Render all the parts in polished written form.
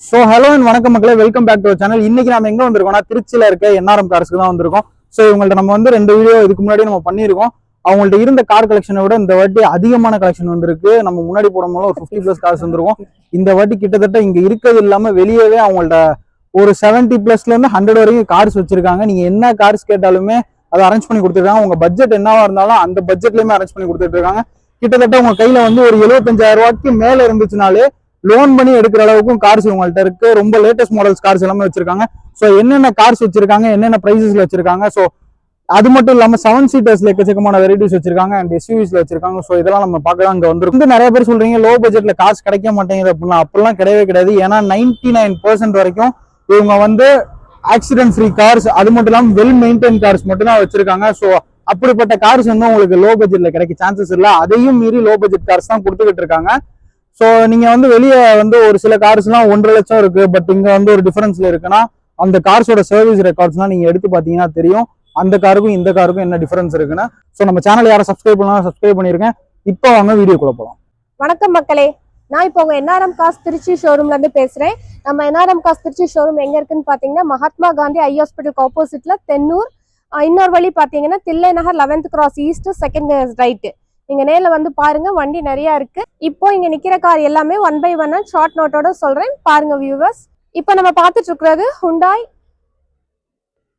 So hello and வணக்கம் மக்களே, welcome back to channel. இன்னைக்கு நம்ம எங்க வந்திருக்கோம்னா திருச்சியில இருக்க என்ஆர்எம் கார்ஸ்க்கு தான் வந்திருக்கோம். ஸோ இவங்கள்ட்ட நம்ம வந்து 2 வீடியோ இதுக்கு முன்னாடி நம்ம பண்ணியிருக்கோம். அவங்கள்ட்ட இருந்த கார் கலெக்ஷனை விட இந்த வாட்டி அதிகமான கலெக்ஷன் வந்திருக்கு. நம்ம முன்னாடி போடும்போது ஒரு 50+ கார்ஸ் வந்திருக்கும். இந்த வாட்டி கிட்டத்தட்ட இங்க இருக்கிறது இல்லாம வெளியவே அவங்கள்ட்ட ஒரு 70+ இருந்து 100 வரைக்கும் கார்ஸ் வச்சிருக்காங்க. நீங்க என்ன கார்ஸ் கேட்டாலுமே அதை அரேஞ்ச் பண்ணி கொடுத்துருக்காங்க. உங்க பட்ஜெட் என்னவா இருந்தாலும் அந்த பட்ஜெட்லயுமே அரேஞ்ச் பண்ணி கொடுத்துட்டு இருக்காங்க. கிட்டத்தட்ட உங்க கையில வந்து ஒரு 75,000 ரூபாய்க்கு மேல இருந்துச்சுனாலே லோன் பண்ணி எடுக்கிற அளவுக்கும் கார்ஸ் உங்கள்ட்ட இருக்கு. ரொம்ப லேட்டஸ்ட் மாடல்ஸ் கார்ஸ் எல்லாமே வச்சிருக்காங்க. ஸோ என்னென்ன கார்ஸ் வச்சிருக்காங்க, என்னென்ன பிரைசஸ்ல வச்சிருக்காங்க, ஸோ அது மட்டும் இல்லாம 7 சீட்டர்ஸ்ல எக்கச்சக்கமான வெரைட்டிஸ் வச்சிருக்காங்க அண்ட் எஸ்யூவிஸ்ல வச்சிருக்காங்க. ஸோ இதெல்லாம் நம்ம பார்க்கலாம். அங்க வந்து நிறைய பேர் சொல்றீங்க லோ பட்ஜெட்ல கார்ஸ் கிடைக்க மாட்டேங்குது அப்படிலாம் கிடையவே கிடையாது. ஏன்னா 99% வரைக்கும் இவங்க வந்து ஆக்சிடென்ட் ஃப்ரீ கார்ஸ், அது மட்டும் இல்லாம வெல் மெயின்டைன் கார்ஸ் மட்டும் தான் வச்சிருக்காங்க. ஸோ அப்படிப்பட்ட கார்ஸ் வந்து உங்களுக்கு லோ பட்ஜெட்ல கிடைக்க சான்சஸ் இல்லை. அதையும் மீறி லோ பட்ஜெட் கார்ஸ் தான் கொடுத்துக்கிட்டு இருக்காங்க. ஸோ நீங்க வந்து வெளியே வந்து ஒரு சில கார்ஸ்லாம் 1.5 லட்சம் இருக்கு, பட் இங்க வந்து ஒரு டிஃபரன்ஸ்ல இருக்குன்னா அந்த கார்ஸோட சர்வீஸ் ரெக்கார்ட்ஸ்லாம் நீங்க எடுத்து பாத்தீங்கன்னா தெரியும் அந்த காருக்கும் இந்த காருக்கும் என்ன டிஃபரன்ஸ் இருக்குன்னு. ஸோ நம்ம சேனல் யாரும் சப்ஸ்கிரைப் பண்ணலாம், சப்ஸ்கிரைப் பண்ணிருக்கேன். இப்போ வாங்க வீடியோக்குள்ள போகலாம். வணக்கம் மக்களே, நான் இப்போ உங்க என்ஆர்எம் கார்ஸ் திருச்சி ஷோரூம்ல இருந்து பேசுறேன். நம்ம என்ஆர்எம் கார்ஸ் திருச்சி ஷோரூம் எங்க இருக்குன்னு பாத்தீங்கன்னா மகாத்மா காந்தி ஐ ஹாஸ்பிட்டலுக்கு ஆப்போசிட்ல தென்னூர். இன்னொரு வழி பாத்தீங்கன்னா Thillai Nagar 11th cross east second right. நீங்க நேர்ல வந்து பாருங்க, வண்டி நிறைய இருக்கு. இப்போ இங்க நிக்கிற கார் எல்லாமே 1 by 1 ஷார்ட் நோட்டோட சொல்றேன், பாருங்க வியூவர்ஸ். இப்போ நம்ம பார்த்துட்டு இருக்கிறது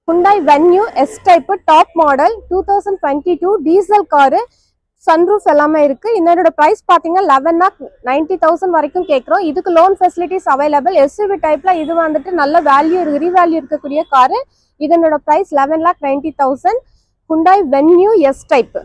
Hyundai Venue S type top model 2022 diesel car. Sunroof எல்லாமே இருக்கு. இதனோட பிரைஸ் பாத்தீங்கன்னா 11,90,000 வரைக்கும் கேட்குறோம். இதுக்கு லோன் ஃபெசிலிட்டிஸ் அவைலபிள். எஸ்யூவி டைப்ல இது வந்துட்டு நல்ல வேல்யூ ரீவேல்யூ இருக்கக்கூடிய காரு. இதனோட price 11,90,000 Hyundai Venue S type.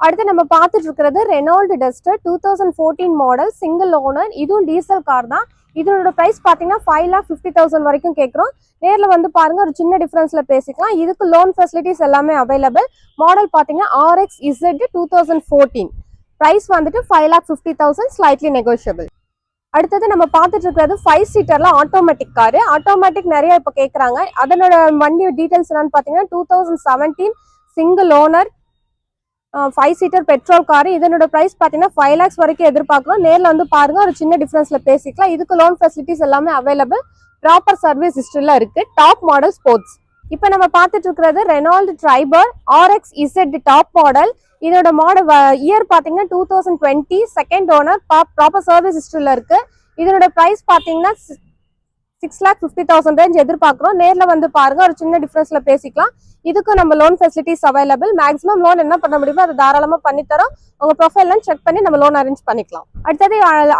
அடுத்து நம்ம பார்த்துட்டு இருக்கிறது Renault Duster 2014 model single owner. இதுவும் டீசல் கார் தான். இதனோட பிரைஸ் பார்த்தீங்கன்னா 5,50,000 வரைக்கும் கேட்குறோம். நேரில் வந்து பாருங்க, ஒரு சின்ன டிஃபரன்ஸ்ல பேசிக்கலாம். இதுக்கு லோன் ஃபெசிலிட்டிஸ் எல்லாமே அவைலபிள். மாடல் பார்த்தீங்கன்னா RX Z 2014. பிரைஸ் வந்துட்டு 5,50,000, ஸ்லைட்லி நெகோஷியபிள். அடுத்தது நம்ம பார்த்துட்டு இருக்கிறது 5 சீட்டர்ல ஆட்டோமேட்டிக் காரு. ஆட்டோமேட்டிக் நிறைய இப்போ கேட்குறாங்க. அதனோட வண்டி டீடைல்ஸ் என்னன்னு பார்த்தீங்கன்னா 2017 single owner 5 seater petrol car. இதனோட பிரைஸ் பார்த்தீங்கன்னா 5 lakhs வரைக்கும் எதிர்பார்க்கலாம். நேரில் வந்து பாருங்க, ஒரு சின்ன டிஃபரன்ஸ்ல பேசிக்கலாம். இதுக்கு லோன் ஃபெசிலிட்டிஸ் எல்லாமே அவைலபிள். ப்ராப்பர் சர்வீஸ் ஹிஸ்டரியில் இருக்கு. Top model sports. இப்போ நம்ம பார்த்துட்டு இருக்கிறது Renault Triber RX Z top model. இதோட மாடல் இயர் பார்த்தீங்கன்னா 2020 செகண்ட் ஓனர். ப்ராப்பர் சர்வீஸ் ஹிஸ்டரியில் இருக்கு. இதனோட பிரைஸ் பார்த்தீங்கன்னா 6,50,000 ரேஞ்ச் எதிர்பார்க்குறோம். நேரில் வந்து பாருங்க, ஒரு சின்ன டிஃபரன்ஸ்ல பேசிக்கலாம். இதுக்கு நம்ம loan facilities available. Maximum loan என்ன பண்ண முடியுமோ அதை தாராளமாக பண்ணித்தரோம். உங்க ப்ரொஃபைல்லாம் செக் பண்ணி நம்ம லோன் அரேஞ்ச் பண்ணிக்கலாம்.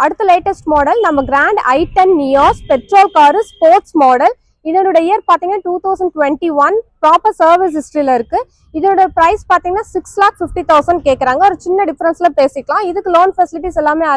அடுத்த லேட்டஸ்ட் மாடல் நம்ம grand i10 Nios petrol car sports model. இதனோட இயர் பார்த்தீங்கன்னா 2021. ப்ராப்பர் சர்வீஸ் ஹிஸ்டரியில் இருக்கு. இதோட பிரைஸ் பார்த்தீங்கன்னா 6,50,000 கேட்குறாங்க. ஒரு சின்ன டிஃபரன்ஸ்ல பேசிக்கலாம். இதுக்கு லோன் ஃபெசிலிட்டிஸ் எல்லாமே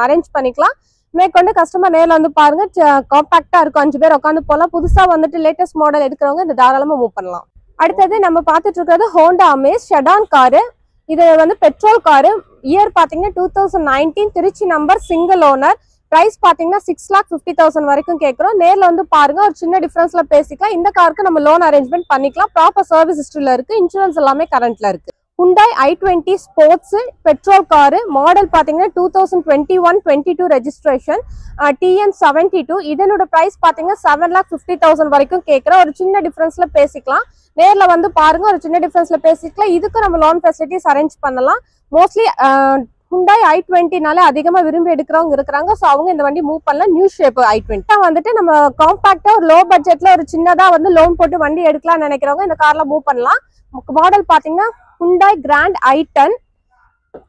அரேஞ்ச் பண்ணிக்கலாம். மேற்கொண்டு கஸ்டமர் நேரில் வந்து பாருங்க, காம்பாக்டா இருக்கும். 5 பேர் உட்காந்து போகலாம். புதுசா வந்துட்டு லேட்டஸ்ட் மாடல் எடுக்கிறவங்க இந்த தாராளமா மூவ் பண்ணலாம். அடுத்தது நம்ம பார்த்துட்டு இருக்கிறது ஹோண்டா அமேஸ் ஷெடான் காரு. இது வந்து பெட்ரோல் காரு. இயர் பாத்தீங்கன்னா 2019 Trichy number single owner. Price பாத்தீங்கன்னா 6,50,000 வரைக்கும் கேட்கிறோம். நேர்ல வந்து பாருங்க, ஒரு சின்ன டிஃபரன்ஸ்ல பேசிக்கலாம். இந்த காருக்கு நம்ம லோன் அரேஞ்ச்மெண்ட் பண்ணிக்கலாம். ப்ராப்பர் சர்வீஸ் ஹிஸ்டரியில இருக்கு. இன்சூரன்ஸ் எல்லாமே கரண்ட்ல இருக்கு. Hyundai i20 sports petrol car. Model பாத்தீங்கன்னா 2021-22 ரெஜிஸ்ட்ரேஷன் TN72. இதனோட பிரைஸ் பாத்தீங்கன்னா 7,50,000 வரைக்கும் கேட்கிறோம். ஒரு சின்ன டிஃபரன்ஸ்ல பேசிக்கலாம். நேர்ல வந்து பாருங்க, ஒரு சின்ன டிஃபரன்ஸ்ல பேசிக்கலாம். இதுக்கு நம்ம லோன் ஃபெசிலிட்டிஸ் அரேஞ்ச் பண்ணலாம். மோஸ்ட்லி Hyundai i20 அதிகமா விரும்பி எடுக்கிறவங்க இருக்கிறாங்க. ஸோ அவங்க இந்த வண்டி மூவ் பண்ணலாம். நியூ ஷேப் i20 வந்துட்டு நம்ம காம்பாக்டா ஒரு லோ பட்ஜெட்ல ஒரு சின்னதா வந்து லோன் போட்டு வண்டி எடுக்கலாம்னு நினைக்கிறவங்க இந்த கார்ல மூவ் பண்ணலாம். மாடல் பாத்தீங்கன்னா Hyundai Grand i10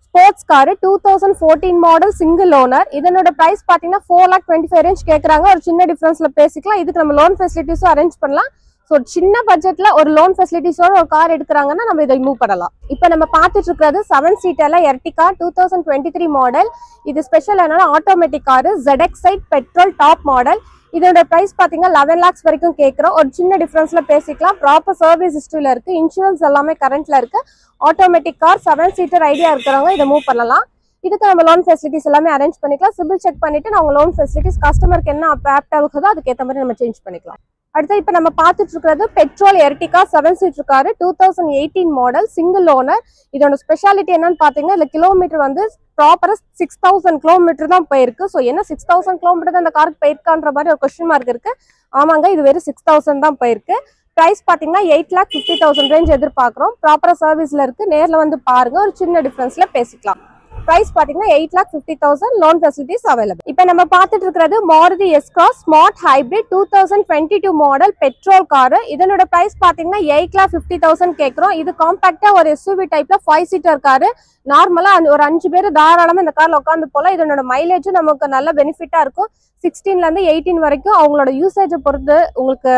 sports car 2014 model single owner. இதனோட பிரைஸ் பாத்தீங்கன்னா 4,25,000 ரேஞ்ச் கேட்கறாங்க. ஒரு சின்ன டிஃபரன்ஸ்ல பேசிக்கலாம். இதுக்கு நம்ம லோன் ஃபெசிலிட்டிஸும் அரேஞ்ச் பண்ணலாம். ஸோ சின்ன பட்ஜெட்ல ஒரு லோன் ஃபெசிலிட்டிஸோட ஒரு கார் எடுக்கிறாங்கன்னா நம்ம இதை மூவ் பண்ணலாம். இப்போ நம்ம பார்த்துட்டு இருக்கிறது 7 சீட்டர்ல எர்டிகா 2023 மாடல். இது ஸ்பெஷல் என்னன்னா automatic car. ZX petrol top model. இதோட பிரைஸ் பாத்தீங்கன்னா 11 lakhs வரைக்கும் கேட்கிறோம். ஒரு சின்ன டிஃபரன்ஸ்ல பேசிக்கலாம். ப்ராப்பர் சர்வீஸ் ஹிஸ்டரியில இருக்கு. இன்சூரன்ஸ் எல்லாமே கரண்ட்ல இருக்கு. ஆட்டோமேட்டிக் கார் 7 சீட்டர் ஐடியா இருக்கிறவங்க இதை மூவ் பண்ணலாம். இதுக்கு நம்ம லோன் ஃபெசிலிட்டிஸ் எல்லாமே அரேஞ்ச் பண்ணிக்கலாம். சிபில் செக் பண்ணிட்டு நம்ம லோன் ஃபெசிலிட்டிஸ் கஸ்டமருக்கு என்ன ஆப்ட் ஆகுதோ அதுக்கேற்ற மாதிரி நம்ம சேஞ்ச் பண்ணிக்கலாம். அடுத்து இப்போ நம்ம பார்த்துட்டு இருக்கிறது petrol Ertiga 7 seater car 2018 model single owner. இதோட ஸ்பெஷாலிட்டி என்னன்னு பாத்தீங்கன்னா இதுல கிலோமீட்டர் வந்து ப்ராப்பரா 6000 கிலோமீட்டர் தான் போயிருக்கு. ஸோ என்ன 6000 கிலோமீட்டர் தான் இந்த காருக்கு போயிருக்கான்ற மாதிரி ஒரு கொஸ்டின் மார்க் இருக்கு. ஆமாங்க, இது வெறும் 6000 தான் போயிருக்கு. பிரைஸ் பாத்தீங்கன்னா 8,50,000 ரேஞ்ச் எதிர்பார்க்குறோம். ப்ராப்பரா சர்வீஸ்ல இருக்கு. நேர்ல வந்து பாருங்க, ஒரு சின்ன டிஃபரன்ஸ்ல பேசிக்கலாம். பிரைஸ் பாத்தீங்கன்னா 8,50,000 லோன் ஃபெசிலிட்டிஸ் அவைலபிள். இப்போ நம்ம பார்த்துட்டு இருக்கிறது Maruti S-cross smart hybrid 2022 model petrol car. இதனோட பிரைஸ் பாத்தீங்கன்னா 8,50,000 கேட்குறோம். இது காம்பாக்டா ஒரு எஸ்யூவி டைப்ல 5 சீட்டர் காரு. நார்மலா ஒரு 5 பேர் தாராளமா இந்த கார்ல உட்காந்து போல. இதனோட மைலேஜும் நமக்கு நல்ல பெனிஃபிட்டா இருக்கும். 16ல இருந்து 18 வரைக்கும் அவங்களோட யூசேஜை பொறுத்து உங்களுக்கு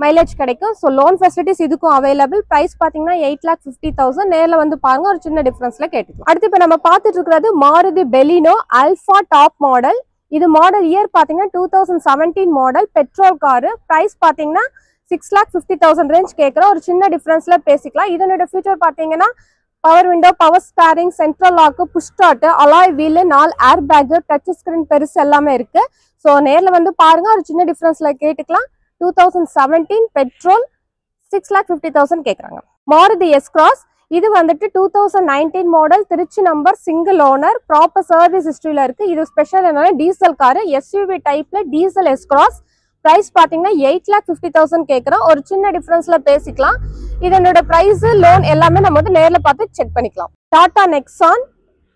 மைலேஜ் கிடைக்கும். ஸோ லோன் ஃபெசிலிட்டிஸ் இதுக்கும் அவைலபிள். பிரைஸ் பாத்தீங்கன்னா 8,50,000. நேர்ல வந்து பாருங்க, ஒரு சின்ன டிஃபரன்ஸ்ல கேட்டுக்கலாம். அடுத்து இப்போ நம்ம பார்த்துட்டு இருக்கிறது Maruti Baleno alpha top model. இது மாடல் இயர் பாத்தீங்கன்னா 2017 மாடல் பெட்ரோல் காரு. பிரைஸ் பாத்தீங்கன்னா 6,50,000 ரேஞ்ச் கேட்குறோம். ஒரு சின்ன டிஃபரன்ஸ்ல பேசிக்கலாம். இதனோட ஃபியூச்சர் பாத்தீங்கன்னா power window, power steering, central lock, push start, alloy wheel, 4 air bag, touch screen பெருசு எல்லாமே இருக்கு. ஸோ நேர்ல வந்து பாருங்க, ஒரு சின்ன டிஃபரன்ஸ்ல கேட்டுக்கலாம். 2017 பெட்ரோல் 6,50,000 கேட்குறாங்க. மாருதி எஸ்-கிராஸ் இது வந்துட்டு 2019 model Trichy number single owner. Proper service ஹிஸ்டரியில இருக்கு. இது ஸ்பெஷல் என்னன்னா டீசல் காரு, எஸ்யூவி டைப்ல டீசல் எஸ்-கிராஸ். பிரைஸ் பாத்தீங்கன்னா 8,50,000 கேட்குறோம். ஒரு சின்ன டிஃபரன்ஸ்ல பேசிக்கலாம். இதனோட பிரைஸ், லோன் எல்லாமே நம்ம வந்து நேர்ல பார்த்து செக் பண்ணிக்கலாம். Tata Nexon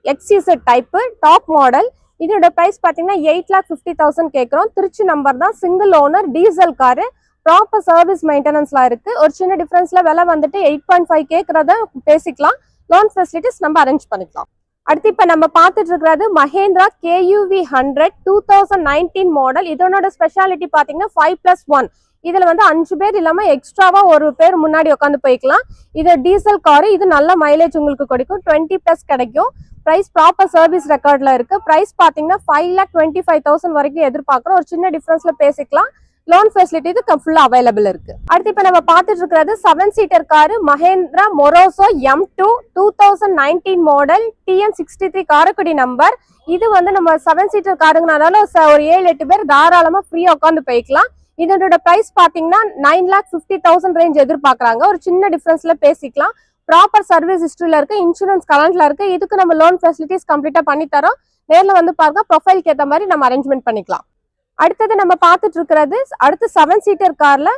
XZ type top model. இதோட பிரைஸ் பாத்தீங்கன்னா 8,50,000 கேட்குறோம். திருச்சி நம்பர் தான், single owner, diesel car. Proper service மெயின்டெனன்ஸ்லாம் இருக்கு. ஒரு சின்ன டிஃபரன்ஸ்ல விலை வந்துட்டு 8.5 கேட்கறத பேசிக்கலாம். லோன் ஃபெசிலிட்டிஸ் நம்ம அரேஞ்ச் பண்ணிக்கலாம். அடுத்து இப்ப நம்ம பார்த்துட்டு இருக்கிறது மஹேந்திரா KUV 100 2019 மாடல். இதனோட ஸ்பெஷாலிட்டி பாத்தீங்கன்னா 5+1. இதுல வந்து 5 பேர் இல்லாம எக்ஸ்ட்ராவா ஒரு பேர் முன்னாடி உட்காந்து போய்க்கலாம். இது டீசல் காரு. இது நல்ல மைலேஜ் உங்களுக்கு கிடைக்கும். 20+ கிடைக்கும். பிரைஸ் ப்ராப்பர் சர்வீஸ் ரெக்கார்ட்ல இருக்கு. பிரைஸ் பாத்தீங்கன்னா 5,25,000 வரைக்கும் எதிர்பார்க்கிறோம். ஒரு சின்ன டிஃபரன்ஸ்ல பேசிக்கலாம். லோன் ஃபெசிலிட்டி இது ஃபுல்லா அவைலபிள் இருக்கு. அடுத்து இப்ப நம்ம பார்த்துட்டு இருக்கிறது 7 seater car Mahindra Marazzo M2 2019 model TN63 Karaikudi number. இது வந்து நம்ம 7 சீட்டர் காருங்கனால ஒரு 7-8 பேர் தாராளமா ஃப்ரீயா உட்காந்து போய்க்கலாம். இதனோட பிரைஸ் பாத்தீங்கன்னா 9,50,000 ரேஞ்ச் எதிர்பார்க்கறாங்க. ஒரு சின்ன டிஃபரன்ஸ்ல பேசிக்கலாம். ப்ராப்பர் சர்வீஸ் ஹிஸ்டரியில இருக்கு. இன்சூரன்ஸ் கரண்ட்ல இருக்கு. இதுக்கு நம்ம லோன் ஃபெசிலிட்டிஸ் கம்ப்ளீட்டா பண்ணி தரோம். நேர்ல வந்து பாருங்க, ப்ரொஃபைலுக்கு ஏற்ற மாதிரி நம்ம அரேஞ்ச்மெண்ட் பண்ணிக்கலாம். அடுத்தது நம்ம பார்த்துட்டு இருக்கிறது அடுத்து 7 சீட்டர் கார்ல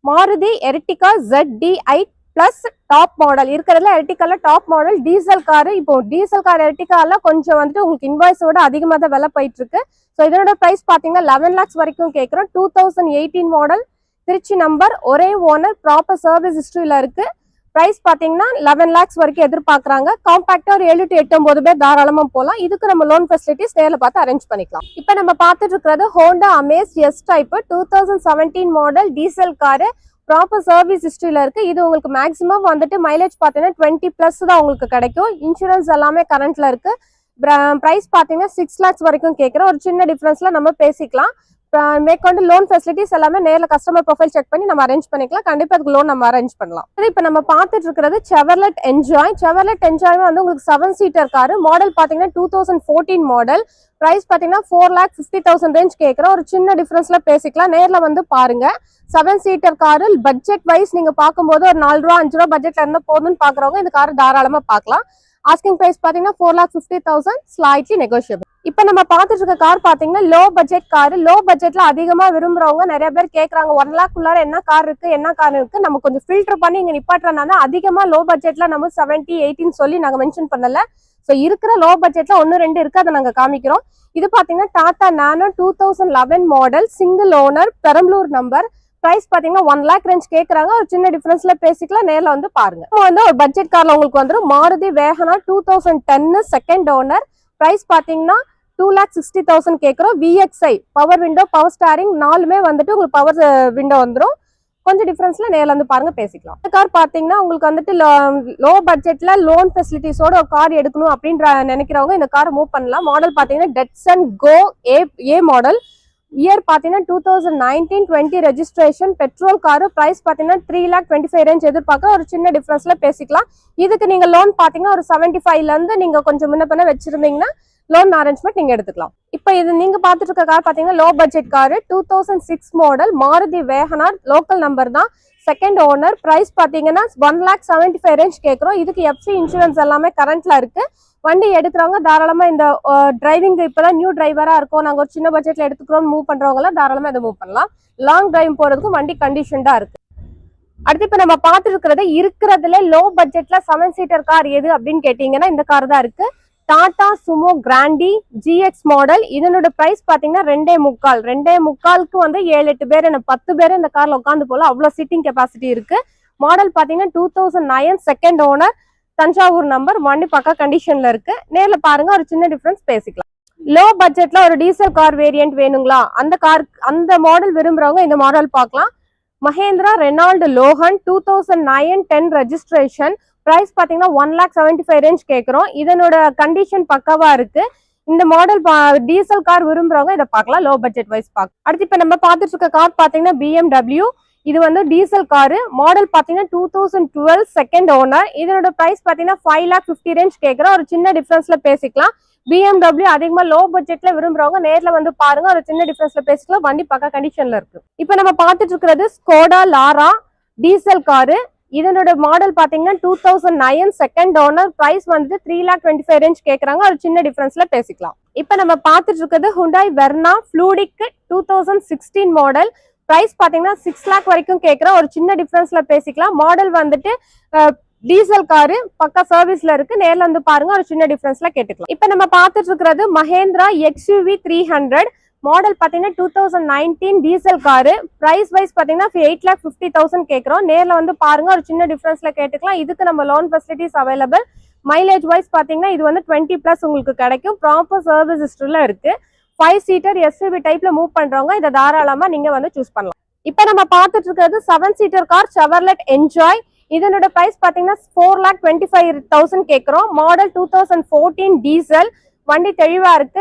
Maruti Ertiga ZDI plus top model. இருக்கிறதுல எர்டிகால டாப் மாடல் டீசல் காரு. இப்போ டீசல் கார் எர்டிகால கொஞ்சம் வந்துட்டு உங்களுக்கு இன்வாய்ஸோட அதிகமாக தான் விலை போயிட்டு இருக்கு. ஸோ இதனோட பிரைஸ் பாத்தீங்கன்னா 11 lakhs வரைக்கும் கேட்குறோம். 2018 மாடல் திருச்சி நம்பர், ஒரே ஓனர், ப்ராப்பர் சர்வீஸ் ஹிஸ்டரியில இருக்கு. பிரைஸ் பாத்தீங்கன்னா 11 lakhs வரைக்கும் எதிர்பார்க்கறாங்க. காம்பாக்டா ஒரு 7 to 8 பேர் தாராளமா போலாம். இதுக்கு நம்ம லோன் ஃபெசிலிட்டிஸ் நேர்ல பார்த்து அரேஞ்ச் பண்ணிக்கலாம். இப்போ நம்ம பார்த்துட்டு இருக்கிறது Honda Amaze S type 2017 model diesel car. Proper service ஹிஸ்டரியில இருக்கு. இது உங்களுக்கு மேக்ஸிமம் வந்துட்டு மைலேஜ் பாத்தீங்கன்னா 20+ தான் உங்களுக்கு கிடைக்கும். இன்சூரன்ஸ் எல்லாமே கரண்ட்ல இருக்கு. பிரைஸ் பாத்தீங்கன்னா 6 lakhs வரைக்கும் கேட்குறோம். ஒரு சின்ன டிஃபரன்ஸ்ல நம்ம பேசிக்கலாம். மேற்கொண்டு லோன் ஃபெசிலிட்டிஸ் எல்லாமே நேர்ல கஸ்டமர் ப்ரொஃபைல் செக் பண்ணி நம்ம அரேஞ்ச் பண்ணிக்கலாம். கண்டிப்பா அதுக்கு லோன் நம்ம அரேஞ்ச் பண்ணலாம். இப்போ நம்ம பார்த்துட்டு இருக்கிறது செவர்லெட் என்ஜாய். செவர்லெட் என்ஜாய் வந்து உங்களுக்கு 7 சீட்டர் காரு. மாடல் பாத்தீங்கன்னா 2014 மாடல். பிரைஸ் பாத்தீங்கன்னா 4,50,000 ரேஞ்ச் கேட்குறோம். ஒரு சின்ன டிஃபரன்ஸ்ல பேசிக்கலாம். நேர்ல வந்து பாருங்க. 7 சீட்டர் காரு பட்ஜெட் வைஸ் நீங்க பார்க்கும்போது ஒரு 4 ரூபா 5 ரூபா பட்ஜெட்ல இருந்தா போதும்னு பாக்குறவங்க இந்த கார் தாராளமா பார்க்கலாம். ஆஸ்கிங் பிரைஸ் பாத்தீங்கன்னா 4,50,000, ஸ்லைட்லி நெகோஷியபிள். இப்ப நம்ம பார்த்துட்டு இருக்க கார் பாத்தீங்கன்னா லோ பட்ஜெட் கார். லோ பட்ஜெட்ல அதிகமா விரும்புறவங்க நிறைய பேர் கேக்குறாங்க 1 lakh குள்ளார என்ன கார் இருக்கு நம்ம கொஞ்சம் ஃபில்டர் பண்ணி இங்க நிப்பாட்டுறதுனால அதிகமா லோ பட்ஜெட்ல நம்ம 70, 18 சொல்லி நாங்க மென்ஷன் பண்ணல. சோ இருக்கிற லோ பட்ஜெட்ல 1-2 இருக்கு, அதை நாங்க காமிக்கிறோம். இது பாத்தீங்கன்னா Tata Nano 2011 model single owner Perambalur number. Price பாத்தீங்கன்னா 1 lakh ரேஞ்ச் கேக்குறாங்க. ஒரு சின்ன டிஃபரன்ஸ்ல பேசிக்கலாம். நேர்ல வந்து பாருங்க. வந்து ஒரு பட்ஜெட் கார்ல உங்களுக்கு வந்துடும் Maruti Wagon R 2010 second owner. Price பாத்தீங்கன்னா 2,60,000 கேக்குறோம். VXI power window, power steering 4மே வந்துட்டு உங்களுக்கு பவர் விண்டோ வந்துடும். கொஞ்சம் டிஃபரன்ஸ்ல நேர்ல வந்து பாருங்க, பேசிக்கலாம். இந்த கார் பாத்தீங்கன்னா உங்களுக்கு வந்துட்டு லோ பட்ஜெட்ல லோன் ஃபெசிலிட்டிஸோட ஒரு கார் எடுக்கணும் அப்படின்ற நினைக்கிறவங்க இந்த கார் மூவ் பண்ணலாம். மாடல் பாத்தீங்கன்னா டெட்சன் கோ ஏ மாடல். இயர் பாத்தீங்கன்னா 2019-20 ரெஜிஸ்ட்ரேஷன் பெட்ரோல் காரு. பிரைஸ் பாத்தீங்கன்னா 3,25,000 ரேஞ்ச் எதிர்பார்க்க ஒரு சின்ன டிஃபரன்ஸ்ல பேசிக்கலாம். இதுக்கு நீங்க லோன் பாத்தீங்கன்னா ஒரு 75ல இருந்து நீங்க கொஞ்சம் முன்ன பண்ண வச்சிருந்தீங்கன்னா லோன் அரேஞ்ச்மெண்ட் நீங்க எடுத்துக்கலாம். இப்போ இது நீங்க பாத்துட்டு இருக்க கார் பாத்தீங்கன்னா low budget car, 2006 model Maruti Wagon R, local number தான், செகண்ட் ஓனர். பிரைஸ் பாத்தீங்கன்னா 1,75,000 ரேஞ்ச் கேட்குறோம். இதுக்கு எஃப்சி இன்சூரன்ஸ் எல்லாமே கரண்ட்ல இருக்கு. வண்டி எடுக்கிறவங்க தாராளமா இந்த டிரைவிங் இப்பதான் நியூ டிரைவரா இருக்கும், நாங்க ஒரு சின்ன பட்ஜெட்ல எடுத்துக்கிறோம் மூவ் பண்றவங்க தாராளமா இதை மூவ் பண்ணலாம். லாங் டிரைவ் போறதுக்கும் வண்டி கண்டிஷன்டா இருக்கு. அடுத்து இப்ப நம்ம பார்த்துட்டு இருக்கிறது இருக்கிறதுல லோ பட்ஜெட்ல 7 சீட்டர் கார் எது அப்படின்னு கேட்டீங்கன்னா இந்த கார் தான் இருக்கு. Tata Sumo Grande GX model. இதனோட பிரைஸ் பாத்தீங்கன்னா 2.25 வந்து 7-8 பேர் 10 பேர் இந்த கார்ல உட்காந்து போல, அவ்வளவு சீட்டிங் கெபாசிட்டி இருக்கு. மாடல் பாத்தீங்கன்னா 2009 செகண்ட் ஓனர், தஞ்சாவூர் நம்பர். வண்டி பக்கா கண்டிஷன்ல இருக்கு. நேர்ல பாருங்க, ஒரு சின்ன டிஃபரன்ஸ் பேசிக்கலாம். லோ பட்ஜெட்ல ஒரு டீசல் கார் வேரியன்ட் வேணுங்களா, அந்த மாடல் விரும்புறவங்க இந்த மாடல் பார்க்கலாம். Mahindra Renault Logan 2009-10 registration. Price பாத்தீங்கன்னா 1,75,000 ரேஞ்ச் கேட்கிறோம். இதனோட கண்டிஷன் பக்காவா இருக்கு. இந்த மாடல் டீசல் கார் விரும்புறவங்க இதை பார்க்கலாம், லோ பட்ஜெட் வைஸ் பார்க்கலாம். அடுத்து இப்ப நம்ம பார்த்துட்டு இருக்க கார் பாத்தீங்கன்னா BMW. இது வந்து டீசல் காரு. மாடல் பாத்தீங்கன்னா 2012 செகண்ட் ஓனர். இதனோட பிரைஸ் பாத்தீங்கன்னா 5,50,000 ரேஞ்ச் கேட்கிறோம். ஒரு சின்ன டிஃபரன்ஸ்ல பேசிக்கலாம். BMW அதிகமா லோ பட்ஜெட்ல விரும்புறவங்க நேர்ல வந்து பாருங்க, ஒரு சின்ன டிஃபரன்ஸ்ல பேசிக்கலாம். வண்டி பக்கா கண்டிஷன்ல இருக்கு. இப்ப நம்ம பார்த்துட்டு இருக்கிறது ஸ்கோடா லாரா டீசல் காரு. இதனோட மாடல் பாத்தீங்கன்னா 2009 செகண்ட் ஓனர். பிரைஸ் வந்து 3,25,000 ரேஞ்ச் கேக்குறாங்க. ஒரு சின்ன டிஃபரன்ஸ்ல பேசிக்கலாம். இப்ப நம்ம பார்த்துட்டு இருக்கிறது Hyundai Verna Fluidic 2016 model. Price பாத்தீங்கன்னா 6 lakh வரைக்கும் கேட்கிறோம். ஒரு சின்ன டிஃபரன்ஸ்ல பேசிக்கலாம். மாடல் வந்துட்டு டீசல் காரு, பக்கா சர்வீஸ்ல இருக்கு. நேர்ல வந்து பாருங்க, ஒரு சின்ன டிஃபரன்ஸ்ல கேட்டுக்கலாம். இப்ப நம்ம பார்த்துட்டு இருக்கிறது மஹேந்திரா XUV 300. மாடல் பாத்தீங்கன்னா 2019 டீசல் காரு. பிரைஸ் வைஸ் பாத்தீங்கன்னா 8,50,000 கேட்கிறோம். நேர்ல வந்து பாருங்க, ஒரு சின்ன டிஃபரன்ஸ்ல கேட்டுக்கலாம். இதுக்கு நம்ம loan facilities available. Mileage wise பாத்தீங்கன்னா இது வந்து 20+ உங்களுக்கு கிடைக்கும். ப்ராப்பர் சர்வீஸ் ஹிஸ்டரியில இருக்கு. 5 சீட்டர் SUV டைப்ல மூவ் பண்றவங்க இதை தாராளமா நீங்க வந்து சூஸ் பண்ணலாம். இப்ப நம்ம பார்த்துட்டு இருக்கிறது 7 சீட்டர் கார் செவர்லெட் என்ஜாய். இதனோட பிரைஸ் பாத்தீங்கன்னா 4,25,000 கேட்கிறோம். Model 2014 diesel. வண்டி தெளிவா இருக்கு.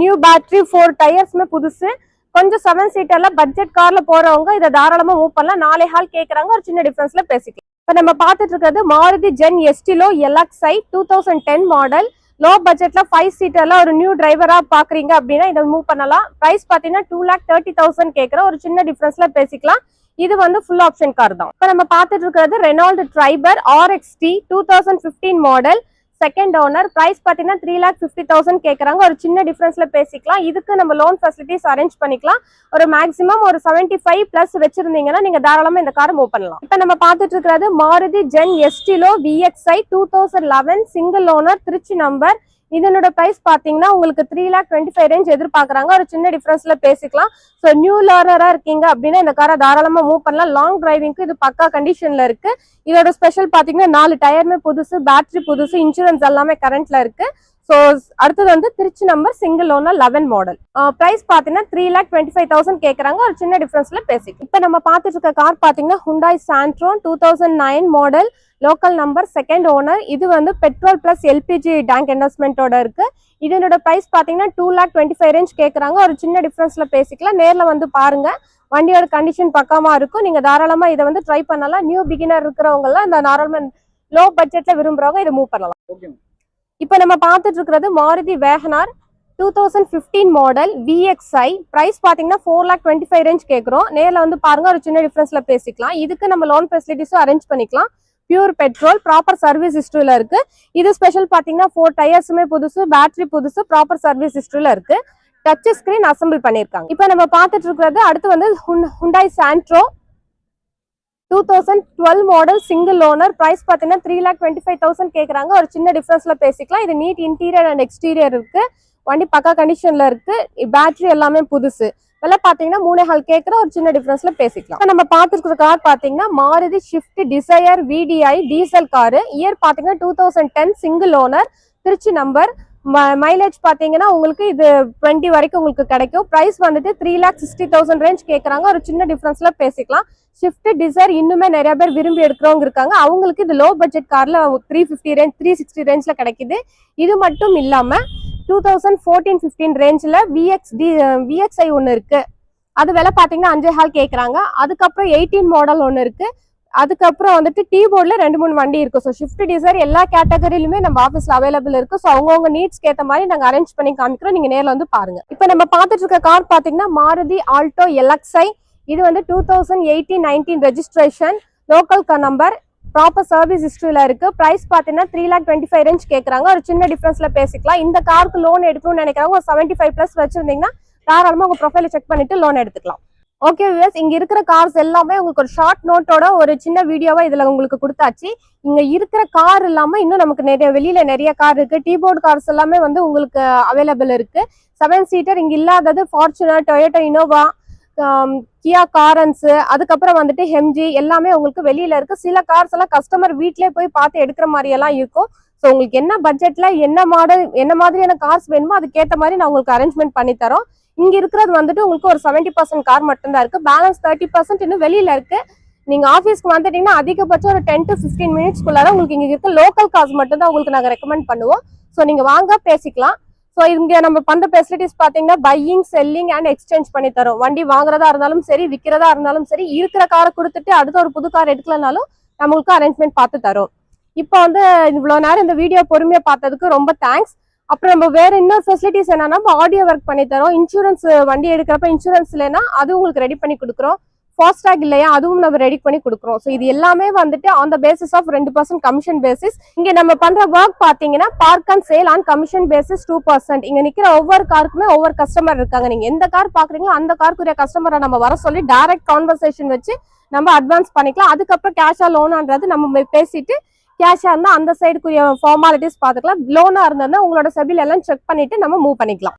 நியூ பேட்டரி, 4 டயர்ஸ்மே புதுசு. கொஞ்சம் 7 சீட்டர்ல பட்ஜெட் கார்ல போறவங்க இதை தாராளமா மூவ் பண்ணலாம். 4.5 கேட்கறாங்க. ஒரு சின்ன டிஃபரன்ஸ்ல பேசிக்கலாம். இப்ப நம்ம பார்த்துட்டு இருக்கிறது Maruti Zen Estilo LXi 2010 model. Low பட்ஜெட்ல 5 சீட்டர்ல ஒரு நியூ டிரைவரா பாக்குறீங்க அப்படின்னா இதை மூவ் பண்ணலாம். பிரைஸ் பாத்தீங்கன்னா 2,30,000 கேட்கிறோம். ஒரு சின்ன டிஃபரன்ஸ்ல பேசிக்கலாம். இது வந்து ஃபுல் ஆப்ஷன் கார் தான். இப்ப நம்ம பார்த்துட்டு இருக்கிறது Renault Triber RXT 2015 model, second owner. Price பாத்தீங்கன்னா 3,50,000 கேட்கறாங்க. ஒரு சின்ன டிஃபரன்ஸ்ல பேசிக்கலாம். இதுக்கு நம்ம லோன் ஃபெசிலிட்டிஸ் அரேஞ்ச் பண்ணிக்கலாம். ஒரு மேக்ஸிமம் ஒரு 75+ வச்சிருந்தீங்கன்னா நீங்க தாராளமா இந்த காரை மூவ் பண்ணலாம். இப்ப நம்ம பார்த்துட்டு இருக்கிறது Maruti Zen Estilo VXi 2011 single owner, Trichy number. இதனோட பிரைஸ் பாத்தீங்கன்னா உங்களுக்கு 3,25,000 ரேஞ்ச் எதிர்பார்க்கறாங்க. ஒரு சின்ன டிஃபரன்ஸ்ல பேசிக்கலாம். ஸோ நியூ லேர்னரா இருக்கீங்க அப்படின்னா இந்த காரை தாராளமா மூவ் பண்ணலாம். லாங் டிரைவிங்க்கு இது பக்கா கண்டிஷன்ல இருக்கு. இதோட ஸ்பெஷல் பாத்தீங்கன்னா 4 டயருமே புதுசு, பேட்டரி புதுசு, இன்சூரன்ஸ் எல்லாமே கரண்ட்ல இருக்கு. ஸோ அடுத்தது வந்து Trichy number single owner 11 model. Price பாத்தீங்கன்னா 3,25,000 கேட்கறாங்க. ஒரு சின்ன டிஃபரன்ஸ்ல பேசிக்கலாம். இப்ப நம்ம பார்த்துட்டு இருக்க கார் பாத்தீங்கன்னா Hyundai Santro 2009 model, local number, second owner. இது வந்து பெட்ரோல் பிளஸ் LPG டேங்க் இன்வெஸ்ட்மெண்டோட இருக்கு. இதனோட பிரைஸ் பாத்தீங்கன்னா 2,25,000 ரேஞ்ச் கேட்கறாங்க. ஒரு சின்ன டிஃபரன்ஸ்ல பேசிக்கலாம். நேர்ல வந்து பாருங்க, வண்டியோட கண்டிஷன் பக்காமா இருக்கும். நீங்க தாராளமா இதை வந்து ட்ரை பண்ணலாம். நியூ பிகினர் இருக்கிறவங்க எல்லாம் இந்த நார்மல் லோ பட்ஜெட்ல விரும்புறவங்க இதை மூவ் பண்ணலாம். இப்ப நம்ம பார்த்துட்டு இருக்கிறது Maruti Wagon R 2015 model VXi. Price பாத்தீங்கன்னா 4,25,000 ரேஞ்ச் கேட்கிறோம். நேர்ல வந்து பாருங்க, ஒரு சின்ன டிஃபரன்ஸ்ல பேசிக்கலாம். இதுக்கு நம்ம லோன் ஃபெசிலிட்டிஸும் அரேஞ்ச் பண்ணிக்கலாம். பியூர் பெட்ரோல், ப்ராப்பர் சர்வீஸ் ஹிஸ்டரியில இருக்கு. இது ஸ்பெஷல் பாத்தீங்கன்னா 4 டயர்ஸுமே புதுசு, பேட்டரி புதுசு, ப்ராப்பர் சர்வீஸ் ஹிஸ்டரியில இருக்கு. டச் ஸ்கிரீன் அசம்பிள் பண்ணிருக்காங்க. இப்ப நம்ம பார்த்துட்டு இருக்கிறது அடுத்து வந்து Hyundai Santro 2012 model single owner. Price பாத்தீங்கன்னா 3,25,000 கேட்கறாங்க. ஒரு சின்ன டிஃபரன்ஸ்ல பேசிக்கலாம். இது நீட் இன்டீரியர் அண்ட் எக்ஸ்டீரியர் இருக்கு. வண்டி பக்கா கண்டிஷன்ல இருக்கு. பேட்டரி எல்லாமே புதுசு. விலை பாத்தீங்கன்னா 3.5 கேட்கற. ஒரு சின்ன டிஃபரன்ஸ்ல பேசிக்கலாம். நம்ம பார்த்துருக்கிற கார் பாத்தீங்கன்னா Maruti Swift Dzire VDI diesel car. Year பாத்தீங்கன்னா 2010 single owner, Trichy number. Mileage பாத்தீங்கன்னா உங்களுக்கு இது 20 வரைக்கும் உங்களுக்கு கிடைக்கும். பிரைஸ் வந்துட்டு 3,60,000 ரேஞ்ச் கேட்கறாங்க. ஒரு சின்ன டிஃபரன்ஸ்ல பேசிக்கலாம். ஷிஃப்ட் டிசைர் இன்னுமே நிறைய பேர் விரும்பி எடுக்கிறவங்க இருக்காங்க. அவங்களுக்கு இது லோ பட்ஜெட் கார்ல 350 ரேஞ்ச் 360 ரேஞ்ச்ல கிடைக்குது. இது மட்டும் இல்லாம 2014-15 ரேஞ்சில் VXI ஒன்று இருக்கு. அது விலை பார்த்தீங்கன்னா 5.5 கேட்குறாங்க. அதுக்கப்புறம் 18 மாடல் ஒன்று இருக்கு. அதுக்கப்புறம் வந்துட்டு T-போர்டில் 2-3 வண்டி இருக்கு. ஸோ ஷிஃப்ட் டிசைர் எல்லா கேட்டகரியிலுமே நம்ம ஆஃபீஸில் அவைலபிள் இருக்கு. ஸோ அவங்கவுங்க நீட்ஸ்க்கு ஏற்ற மாதிரி நாங்கள் அரேஞ்ச் பண்ணி காமிக்கிறோம். நீங்கள் நேரில் வந்து பாருங்க. இப்போ நம்ம பார்த்துட்டு இருக்க கார் பார்த்தீங்கன்னா மாருதி ஆல்டோ LXi. இது வந்து 2018-19 registration, local number, proper service ஹிஸ்ட்ரியில இருக்கு. பிரைஸ் பார்த்தீங்கன்னா 3,25,000 ரேஞ்ச் கேட்குறாங்க. ஒரு சின்ன டிஃபரன்ஸ்ல பேசிக்கலாம். இந்த காருக்கு லோன் எடுக்கணும்னு நினைக்கிறவங்க ஒரு 75+ வச்சிருந்தீங்கன்னா தாராளமாக உங்க ப்ரொஃபைலை செக் பண்ணிட்டு லோன் எடுத்துக்கலாம். ஓகே வியூவர்ஸ், இங்க இருக்கிற கார்ஸ் எல்லாமே உங்களுக்கு ஒரு ஷார்ட் நோட்டோட ஒரு சின்ன வீடியோவா இதுல உங்களுக்கு கொடுத்தாச்சு. இங்க இருக்கிற கார் இல்லாம இன்னும் நமக்கு வெளியில நிறைய கார் இருக்கு. T-போர்டு கார்ஸ் எல்லாமே வந்து உங்களுக்கு அவைலபிள் இருக்கு. 7 சீட்டர் இங்க இல்லாதது ஃபார்ச்சுனர், டொயோட்டா இனோவா, கியா காரன்ஸ், அதுக்கப்புறம் வந்துட்டு ஹெம்ஜி எல்லாமே உங்களுக்கு வெளியில இருக்கு. சில கார்ஸ் எல்லாம் கஸ்டமர் வீட்லயே போய் பார்த்து எடுக்கிற மாதிரி எல்லாம் இருக்கும். ஸோ உங்களுக்கு என்ன பட்ஜெட்ல என்ன மாடல் என்ன மாதிரியான கார்ஸ் வேணுமோ அதுக்கேற்ற மாதிரி நான் உங்களுக்கு அரேஞ்ச்மெண்ட் பண்ணி தரோம். இங்க இருக்கிறது வந்துட்டு உங்களுக்கு ஒரு 70% கார் மட்டும்தான் இருக்கு. பேலன்ஸ் 30% இன்னும் வெளியில இருக்கு. நீங்க ஆஃபீஸ்க்கு வந்துட்டீங்கன்னா அதிகபட்சம் ஒரு 10 to 15 மினிட்ஸ்க்குள்ளார உங்களுக்கு இங்க இருக்க லோக்கல் கார்ஸ் மட்டும் தான் உங்களுக்கு நாங்க ரெக்கமெண்ட் பண்ணுவோம். ஸோ நீங்க வாங்க பேசிக்கலாம். ஸோ இங்க நம்ம பண்ற ஃபெசிலிட்டிஸ் பாத்தீங்கன்னா பையிங், செல்லிங் அண்ட் எக்ஸ்சேஞ்ச் பண்ணி தரோம். வண்டி வாங்குறதா இருந்தாலும் சரி, விற்கிறதா இருந்தாலும் சரி, இருக்கிற காரை கொடுத்துட்டு அடுத்த ஒரு புது கார் எடுக்கலனாலும் நம்மளுக்கு அரேஞ்ச்மெண்ட் பார்த்து தரோம். இப்போ வந்து இவ்வளவு நேரம் இந்த வீடியோ பொறுமையா பார்த்ததுக்கு ரொம்ப தேங்க்ஸ். அப்புறம் நம்ம வேற இன்னொரு ஃபெசிலிட்டிஸ் என்னன்னா ஆடியோ ஒர்க் பண்ணி தரோம். இன்சூரன்ஸ் வண்டி எடுக்கிறப்ப இன்சூரன்ஸ் இல்லைன்னா அது உங்களுக்கு ரெடி பண்ணி கொடுக்குறோம். ஃபாஸ்டாக் இல்லையா அதுவும் நம்ம ரெடி பண்ணி கொடுக்குறோம். ஸோ இது எல்லாமே வந்துட்டு on the basis of 2% commission basis. இங்க நம்ம பண்ற ஒர்க் பாத்தீங்கன்னா park and sale on commission basis 2%. இங்க நிக்கிற ஒவ்வொரு காருக்குமே ஒவ்வொரு கஸ்டமர் இருக்காங்க. நீங்க எந்த கார் பாக்குறீங்களோ அந்த காருக்குரிய கஸ்டமரை நம்ம வர சொல்லி டைரக்ட் கான்வர்சேஷன் வச்சு நம்ம அட்வான்ஸ் பண்ணிக்கலாம். அதுக்கப்புறம் கேஷா லோனான்றது நம்ம பேசிட்டு கேஷா இருந்தா அந்த சைடுக்குரிய ஃபார்மாலிட்டிஸ் பாத்துக்கலாம். லோனா இருந்தா உங்களோட செபில் எல்லாம் செக் பண்ணிட்டு நம்ம மூவ் பண்ணிக்கலாம்.